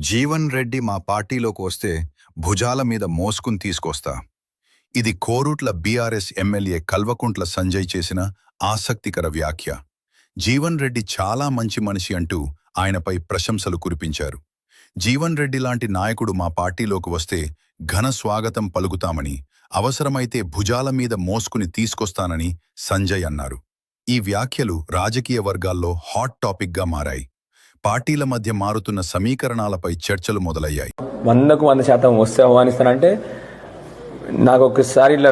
జీవన్ రెడ్డి మా పార్టీలోకి వస్తే భుజాల మీద మోసుకుని తీసుకొస్తా. ఇది కోరుట్ల బీఆర్ఎస్ ఎమ్మెల్యే కల్వకుంట్ల సంజయ్ చేసిన ఆసక్తికర వ్యాఖ్య. జీవన్ రెడ్డి చాలా మంచి మనిషి అంటూ ఆయనపై ప్రశంసలు కురిపించారు. జీవన్ రెడ్డి లాంటి నాయకుడు మా పార్టీలోకి వస్తే ఘన స్వాగతం పలుకుతామని, అవసరమైతే భుజాల మీద మోసుకుని తీసుకొస్తానని సంజయ్ అన్నారు. ఈ వ్యాఖ్యలు రాజకీయ వర్గాల్లో హాట్ టాపిక్గా మారాయి. పార్టీల మధ్య మారుతున్న సమీకరణాలపై చర్చలు మొదలయ్యాయి. 100% వస్తే ఆహ్వానిస్తానంటే నాకు ఒకసారి ఇట్లా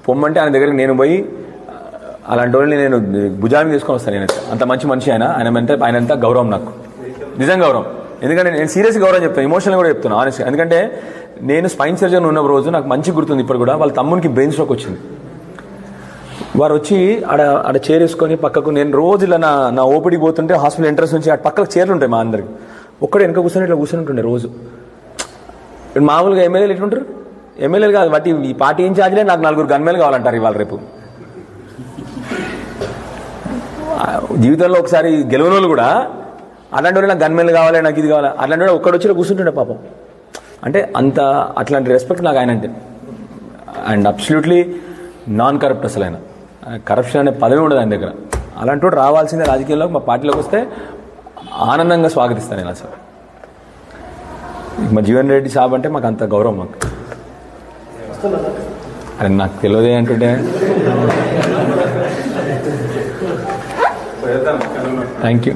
పొమ్మంటే ఆయన దగ్గరికి నేను పోయి అలాంటి వాళ్ళని నేను భుజాన్ని తీసుకొని వస్తాను. నేను అంత మంచి మనిషి ఆయనంతా గౌరవం, నాకు నిజం గౌరవం. ఎందుకంటే నేను సీరియస్ గౌరవం చెప్తాను, ఎమోషనల్ కూడా చెప్తాను ఆనెస్ట్గా. ఎందుకంటే నేను స్పైన్ సర్జన్ ఉన్న రోజు నాకు మంచి గుర్తుంది. ఇప్పుడు కూడా వాళ్ళ తమ్మునికి బ్రెయిన్ స్ట్రోక్ వచ్చింది. వారు వచ్చి ఆడ చైర్ వేసుకొని పక్కకు, నేను రోజు ఇలా నా ఓపిడి పోతుంటే హాస్పిటల్ ఎంట్రన్స్ నుంచి అటు పక్కకు చైర్లు ఉంటాయి మా అందరికి. ఒక్కడే వెనక కూర్చొని ఇట్లా కూర్చుంటుండే రోజు. మామూలుగా ఎమ్మెల్యేలు ఎట్లుంటారు? ఎమ్మెల్యేలు కాదు, వాటి ఈ పార్టీ ఇన్ఛార్జ్లే నాకు 4 గన్మెన్లు కావాలంటారు ఇవాళ రేపు. జీవితంలో ఒకసారి గెలవని వాళ్ళు కూడా అలాంటి వాళ్ళు నాకు గన్మెన్లు కావాలి, నాకు ఇది కావాలి, అట్లాంటి వాడు ఒక్కడు వచ్చి కూర్చుంటుండే పాపం. అంటే అట్లాంటి రెస్పెక్ట్ నాకు ఆయన అంటే. And absolutely non corrupt. అసలు ఆయన కరప్షన్ అనే పదవి ఉండదు ఆయన దగ్గర. అలాంటి వాడు రావాల్సిందే రాజకీయాల్లో. మా పార్టీలోకి వస్తే ఆనందంగా స్వాగతిస్తాను నేను. అసలు మా జీవన్ రెడ్డి సాబ్ అంటే మాకు అంత గౌరవం. మాకు అది నాకు తెలియదే అంటుంటే. Thank you.